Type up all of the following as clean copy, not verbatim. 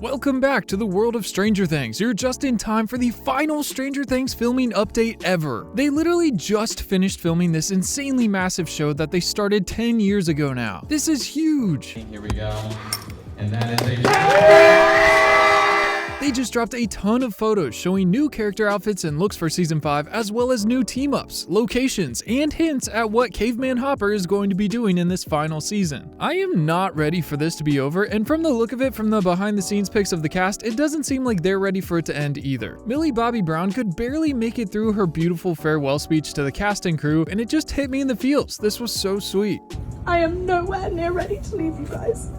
Welcome back to the world of Stranger Things. You're just in time for the final Stranger Things filming update ever. They literally just finished filming this insanely massive show that they started 10 years ago now. This is huge. Here we go. And that is a... They just dropped a ton of photos showing new character outfits and looks for Season 5, as well as new team-ups, locations, and hints at what Caveman Hopper is going to be doing in this final season. I am not ready for this to be over, and from the look of it from the behind-the-scenes pics of the cast, it doesn't seem like they're ready for it to end either. Millie Bobby Brown could barely make it through her beautiful farewell speech to the cast and crew, and it just hit me in the feels. This was so sweet. I am nowhere near ready to leave you guys.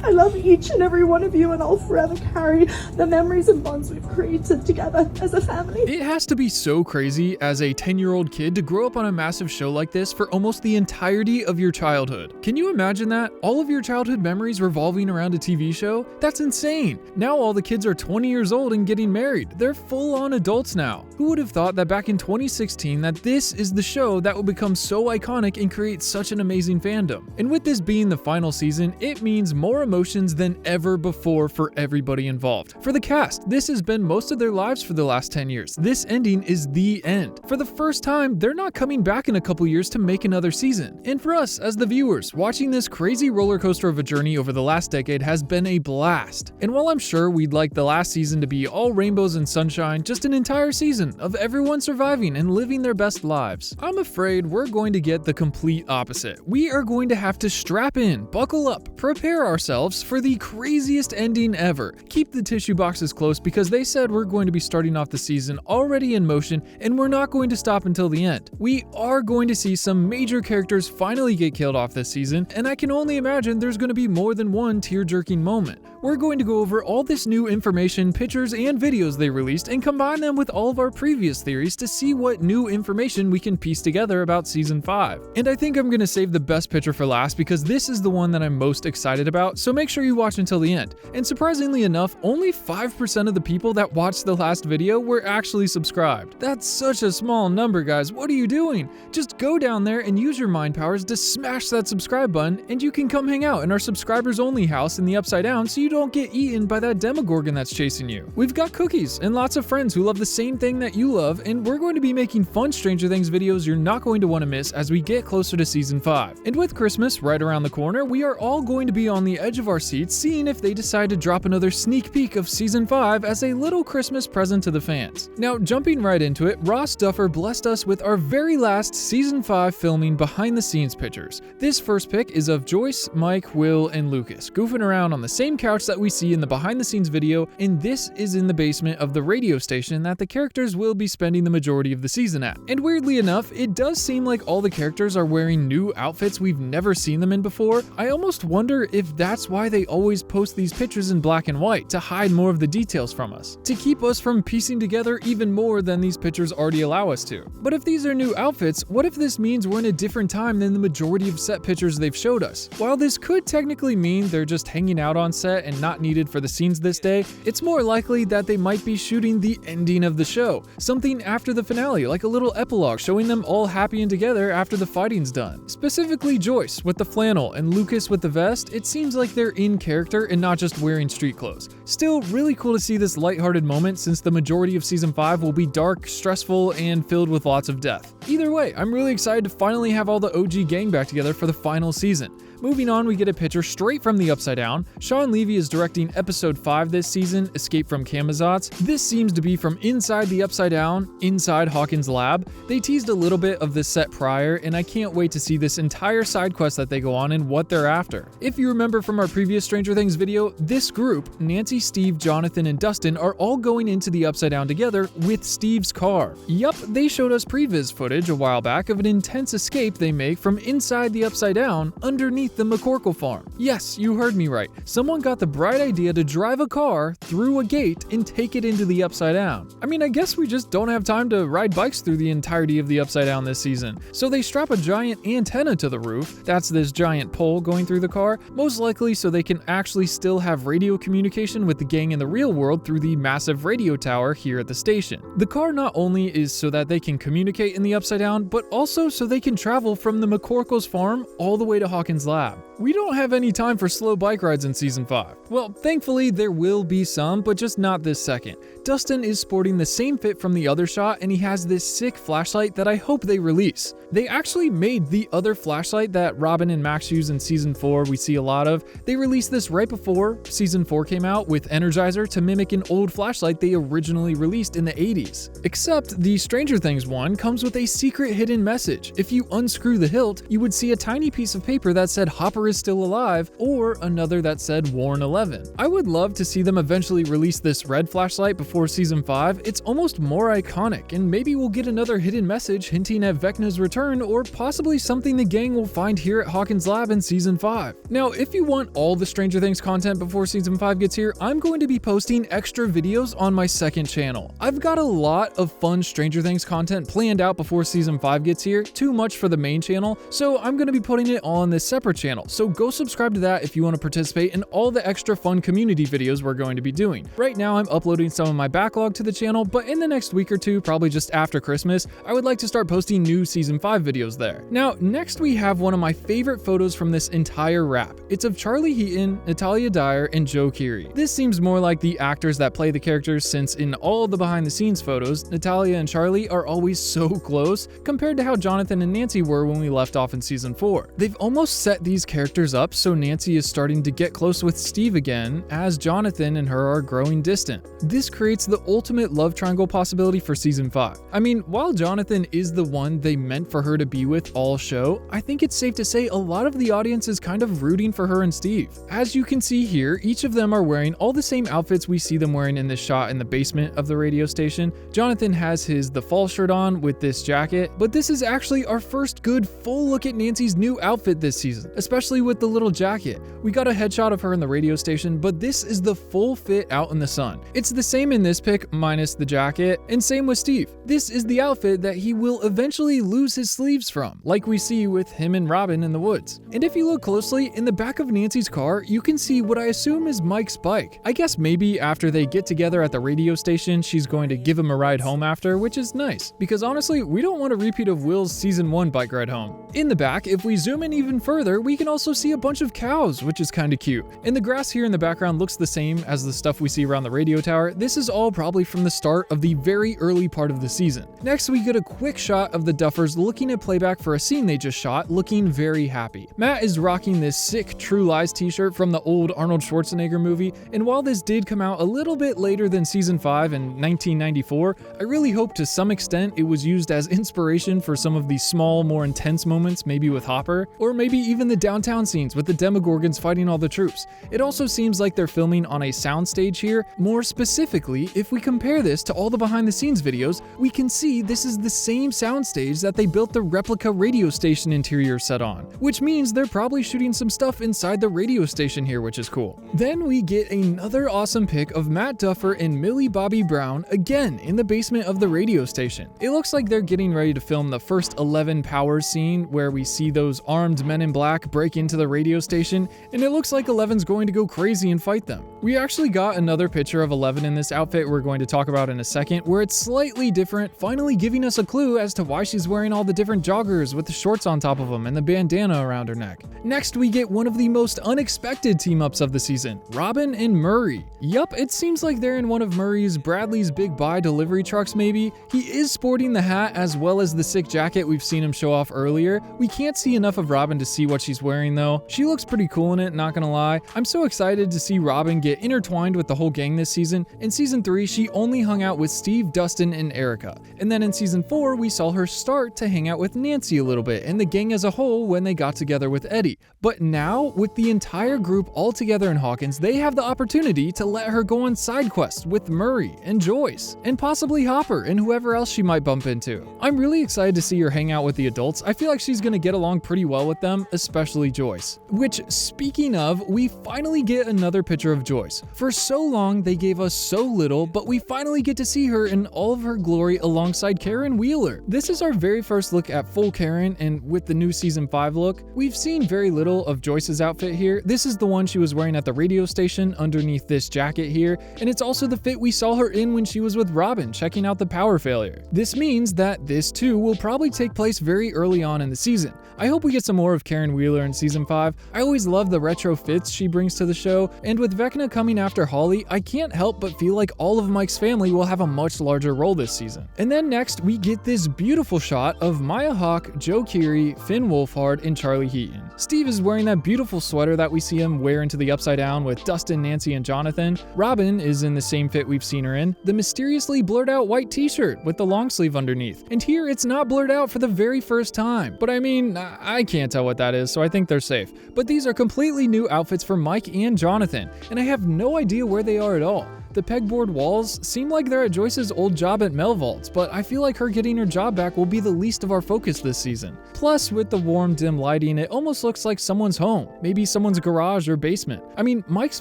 I love each and every one of you, and I'll forever carry the memories and bonds we've created together as a family. It has to be so crazy as a 10-year-old kid to grow up on a massive show like this for almost the entirety of your childhood. Can you imagine that? All of your childhood memories revolving around a TV show? That's insane. Now all the kids are 20 years old and getting married. They're full-on adults now. Who would have thought that back in 2016 that this is the show that will become so iconic and create such an amazing fandom? And with this being the final season, it means more emotions than ever before for everybody involved. For the cast, this has been most of their lives for the last 10 years. This ending is the end. For the first time, they're not coming back in a couple years to make another season. And for us, as the viewers, watching this crazy roller coaster of a journey over the last decade has been a blast. And while I'm sure we'd like the last season to be all rainbows and sunshine, just an entire season of everyone surviving and living their best lives, I'm afraid we're going to get the complete opposite. We are going to have to strap in, buckle up, prepare ourselves for the craziest ending ever. Keep the tissue boxes close because they said we're going to be starting off the season already in motion, and we're not going to stop until the end. We are going to see some major characters finally get killed off this season, and I can only imagine there's going to be more than one tear-jerking moment. We're going to go over all this new information, pictures, and videos they released and combine them with all of our previous theories to see what new information we can piece together about Season 5. And I think I'm going to save the best picture for last because this is the one that I'm most excited about, so make sure you watch until the end. And surprisingly enough, only 5% of the people that watched the last video were actually subscribed. That's such a small number, guys. What are you doing? Just go down there and use your mind powers to smash that subscribe button, and you can come hang out in our subscribers only house in the Upside Down so you don't get eaten by that Demogorgon that's chasing you. We've got cookies and lots of friends who love the same thing that you love, and we're going to be making fun Stranger Things videos you're not going to want to miss as we get closer to Season 5. And with Christmas right around the corner, we are all going to be on the edge of our seats seeing if they decide to drop another sneak peek of Season 5 as a little Christmas present to the fans. Now, jumping right into it, Ross Duffer blessed us with our very last Season 5 filming behind the scenes pictures. This first pic is of Joyce, Mike, Will, and Lucas goofing around on the same couch that we see in the behind the scenes video, and this is in the basement of the radio station that the characters will be spending the majority of the season at. And weirdly enough, it does seem like all the characters are wearing new outfits we've never seen them in before. I almost wonder if that's why they always post these pictures in black and white, to hide more of the details from us, to keep us from piecing together even more than these pictures already allow us to. But if these are new outfits, what if this means we're in a different time than the majority of set pictures they've showed us? While this could technically mean they're just hanging out on set and not needed for the scenes this day, it's more likely that they might be shooting the ending of the show, something after the finale, like a little epilogue showing them all happy and together after the fighting's done. Specifically Joyce with the flannel and Lucas with the vest, it seems like they're in character and not just wearing street clothes. Still really cool to see this lighthearted moment since the majority of Season 5 will be dark, stressful, and filled with lots of death. Either way, I'm really excited to finally have all the OG gang back together for the final season. Moving on, we get a picture straight from the Upside Down. Sean Levy is directing episode 5 this season, Escape from Camazotz. This seems to be from inside the Upside Down, inside Hawkins' lab. They teased a little bit of this set prior, and I can't wait to see this entire side quest that they go on and what they're after. If you remember from our previous Stranger Things video, this group, Nancy, Steve, Jonathan, and Dustin, are all going into the Upside Down together with Steve's car. Yup, they showed us previs footage a while back of an intense escape they make from inside the Upside Down underneath the McCorkle farm. Yes, you heard me right. Someone got the bright idea to drive a car through a gate and take it into the Upside Down. I mean, I guess we just don't have time to ride bikes through the entirety of the Upside Down this season. So they strap a giant antenna to the roof. That's this giant pole going through the car, most likely so they can actually still have radio communication communication with the gang in the real world through the massive radio tower here at the station. The car not only is so that they can communicate in the Upside Down, but also so they can travel from the McCorkle's farm all the way to Hawkins' lab. We don't have any time for slow bike rides in Season 5. Well, thankfully there will be some, but just not this second. Dustin is sporting the same fit from the other shot, and he has this sick flashlight that I hope they release. They actually made the other flashlight that Robin and Max use in Season 4 we see a lot of. They released this right before Season 4 came out with Energizer to mimic an old flashlight they originally released in the 80s. Except the Stranger Things one comes with a secret hidden message. If you unscrew the hilt, you would see a tiny piece of paper that said Hopper is still alive, or another that said Warren 11. I would love to see them eventually release this red flashlight before Season 5. It's almost more iconic, and maybe we'll get another hidden message hinting at Vecna's return, or possibly something the gang will find here at Hawkins' lab in Season 5. Now, if you want all the Stranger Things content before Season 5 gets here, I'm going to be posting extra videos on my second channel. I've got a lot of fun Stranger Things content planned out before Season 5 gets here, too much for the main channel, so I'm going to be putting it on this separate channel. So go subscribe to that if you want to participate in all the extra fun community videos we're going to be doing. Right now I'm uploading some of my backlog to the channel, but in the next week or two, probably just after Christmas, I would like to start posting new Season 5 videos there. Now, next we have one of my favorite photos from this entire wrap. It's of Charlie Heaton, Natalia Dyer, and Joe Keery. This seems more like the actors that play the characters, since in all the behind the scenes photos, Natalia and Charlie are always so close compared to how Jonathan and Nancy were when we left off in Season 4. They've almost set these characters up so Nancy is starting to get close with Steve again, as Jonathan and her are growing distant. This creates the ultimate love triangle possibility for Season 5. I mean, while Jonathan is the one they meant for her to be with all show, I think it's safe to say a lot of the audience is kind of rooting for her and Steve. As you can see here, each of them are wearing all the same outfits we see them wearing in this shot in the basement of the radio station. Jonathan has his The Fall shirt on with this jacket, but this is actually our first good full look at Nancy's new outfit this season, especially with the little jacket. We got a headshot of her in the radio station, but this is the full fit out in the sun. It's the same in this pic minus the jacket, and same with Steve. This is the outfit that he will eventually lose his sleeves from, like we see with him and Robin in the woods. And if you look closely, in the back of Nancy's car, you can see what I assume is Mike's bike. I guess maybe after they get together at the radio station, she's going to give him a ride home after, which is nice, because honestly, we don't want a repeat of Will's Season 1 bike ride home. In the back, if we zoom in even further, we can also see a bunch of cows, which is kind of cute. And the grass here in the background looks the same as the stuff we see around the radio tower. This is all probably from the start of the very early part of the season. Next, we get a quick shot of the Duffers looking at playback for a scene they just shot, looking very happy. Matt is rocking this sick True Lies t-shirt from the old Arnold Schwarzenegger movie, and while this did come out a little bit later than Season 5 in 1994, I really hope to some extent it was used as inspiration for some of the small, more intense moments, maybe with Hopper, or maybe even the downtown scenes with the Demogorgons fighting all the troops. It also seems like they're filming on a soundstage here. More specifically, if we compare this to all the behind the scenes videos, we can see this is the same soundstage that they built the replica radio station interior set on, which means they're probably shooting some stuff inside the radio station here, which is cool. Then we get another awesome pic of Matt Duffer and Millie Bobby Brown again in the basement of the radio station. It looks like they're getting ready to film the first 11 Powers scene where we see those armed men in black break into the radio station, and it looks like 11's going to go crazy and fight them. We actually got another picture of 11 in this outfit we're going to talk about in a second, where it's slightly different, finally giving us a clue as to why she's wearing all the different joggers with the shorts on top of them and the bandana around her neck. Next, we get one of the most unexpected team-ups of the season, Robin and Murray. Yup, it seems like they're in one of Murray's Bradley's Big Buy delivery trucks maybe. He is sporting the hat as well as the sick jacket we've seen him show off earlier. We can't see enough of Robin to see what she's wearing though. She looks pretty cool in it, not gonna lie. I'm so excited to see Robin get intertwined with the whole gang this season. In Season 3, she only hung out with Steve, Dustin, and Erica. And then in Season 4, we saw her start to hang out with Nancy a little bit and the gang as a whole when they got together with Eddie. But now, with the entire group all together in Hawkins, they have the opportunity to let her go on side quests with Murray and Joyce, and possibly Hopper and whoever else she might bump into. I'm really excited to see her hang out with the adults. I feel like she's gonna get along pretty well with them, especially Joyce. Which, speaking of, we finally get another picture of Joyce. For so long, they gave us so little, but we finally get to see her in all of her glory alongside Karen Wheeler. This is our very first look at full Karen, and with the new Season 5 look, we've seen very little of Joyce's outfit here. This is the one she was wearing at the radio station under underneath this jacket here, and it's also the fit we saw her in when she was with Robin checking out the power failure. This means that this too will probably take place very early on in the season. I hope we get some more of Karen Wheeler in season 5. I always love the retro fits she brings to the show, and with Vecna coming after Holly, I can't help but feel like all of Mike's family will have a much larger role this season. And then next, we get this beautiful shot of Maya Hawke, Joe Keery, Finn Wolfhard, and Charlie Heaton. Steve is wearing that beautiful sweater that we see him wear into the Upside Down with Dustin, Nancy, and Jonathan. Robin is in the same fit we've seen her in, the mysteriously blurred out white t-shirt with the long sleeve underneath. And here it's not blurred out for the very first time. But I mean, I can't tell what that is, so I think they're safe. But these are completely new outfits for Mike and Jonathan, and I have no idea where they are at all. The pegboard walls seem like they're at Joyce's old job at Melvault's, but I feel like her getting her job back will be the least of our focus this season. Plus, with the warm, dim lighting, it almost looks like someone's home, maybe someone's garage or basement. I mean, Mike's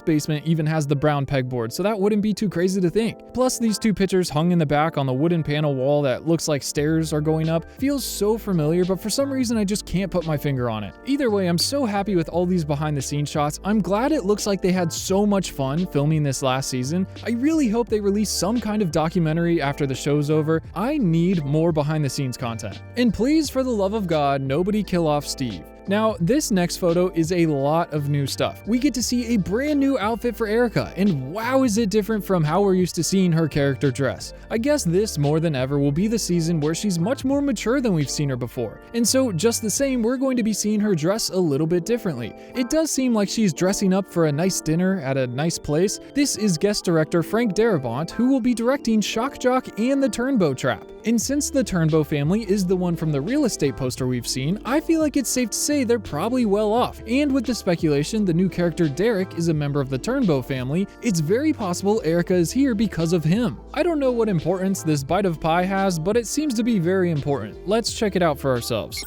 basement even has the brown pegboard, so that wouldn't be too crazy to think. Plus, these two pictures hung in the back on the wooden panel wall that looks like stairs are going up feels so familiar, but for some reason I just can't put my finger on it. Either way, I'm so happy with all these behind the scenes shots. I'm glad it looks like they had so much fun filming this last season. I really hope they release some kind of documentary after the show's over. I need more behind the scenes content. And please, for the love of God, nobody kill off Steve. Now, this next photo is a lot of new stuff. We get to see a brand new outfit for Erica, and wow, is it different from how we're used to seeing her character dress. I guess this more than ever will be the season where she's much more mature than we've seen her before. And so just the same, we're going to be seeing her dress a little bit differently. It does seem like she's dressing up for a nice dinner at a nice place. This is guest director Frank Darabont, who will be directing Shock Jock and the Turnbow Trap. And since the Turnbow family is the one from the real estate poster we've seen, I feel like it's safe to say they're probably well off. And with the speculation the new character Derek is a member of the Turnbow family, it's very possible Erica is here because of him. I don't know what importance this bite of pie has, but it seems to be very important. Let's check it out for ourselves.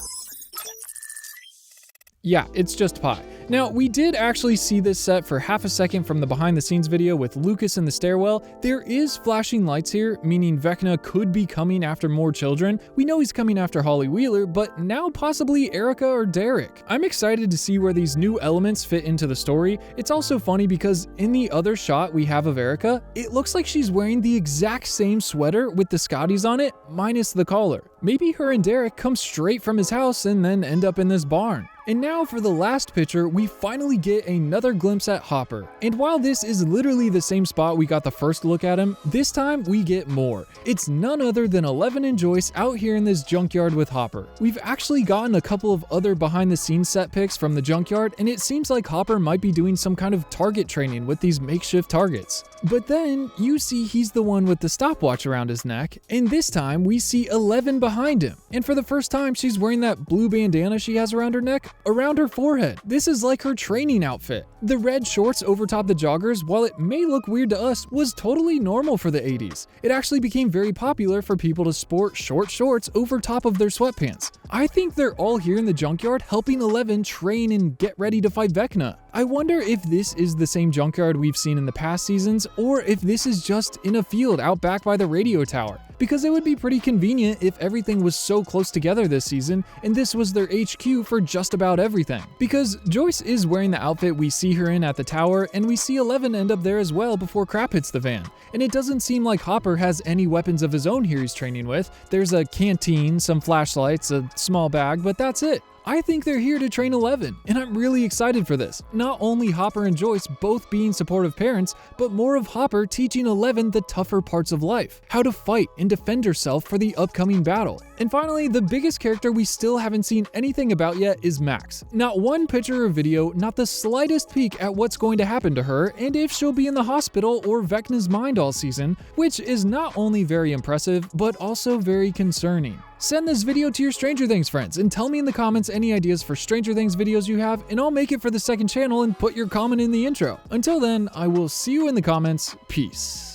Yeah, it's just pie. Now, we did actually see this set for half a second from the behind the scenes video with Lucas in the stairwell. There is flashing lights here, meaning Vecna could be coming after more children. We know he's coming after Holly Wheeler, but now possibly Erica or Derek. I'm excited to see where these new elements fit into the story. It's also funny because in the other shot we have of Erica, it looks like she's wearing the exact same sweater with the Scotties on it, minus the collar. Maybe her and Derek come straight from his house and then end up in this barn. And now for the last picture, we finally get another glimpse at Hopper. And while this is literally the same spot we got the first look at him, this time we get more. It's none other than Eleven and Joyce out here in this junkyard with Hopper. We've actually gotten a couple of other behind the scenes set pics from the junkyard, and it seems like Hopper might be doing some kind of target training with these makeshift targets. But then you see he's the one with the stopwatch around his neck, and this time we see Eleven behind him. And for the first time, she's wearing that blue bandana she has around her neck, around her forehead. This is like her training outfit. The red shorts over top the joggers, while it may look weird to us, was totally normal for the 80s. It actually became very popular for people to sport short shorts over top of their sweatpants. I think they're all here in the junkyard helping Eleven train and get ready to fight Vecna. I wonder if this is the same junkyard we've seen in the past seasons, or if this is just in a field out back by the radio tower. Because it would be pretty convenient if everything was so close together this season, and this was their HQ for just about everything. Because Joyce is wearing the outfit we see her in at the tower, and we see Eleven end up there as well before Crap hits the van. And it doesn't seem like Hopper has any weapons of his own here he's training with. There's a canteen, some flashlights, a small bag, but that's it. I think they're here to train Eleven, and I'm really excited for this. Not only Hopper and Joyce both being supportive parents, but more of Hopper teaching Eleven the tougher parts of life, how to fight and defend herself for the upcoming battle. And finally, the biggest character we still haven't seen anything about yet is Max. Not one picture or video, not the slightest peek at what's going to happen to her, and if she'll be in the hospital or Vecna's mind all season, which is not only very impressive, but also very concerning. Send this video to your Stranger Things friends and tell me in the comments any ideas for Stranger Things videos you have, and I'll make it for the second channel and put your comment in the intro. Until then, I will see you in the comments. Peace.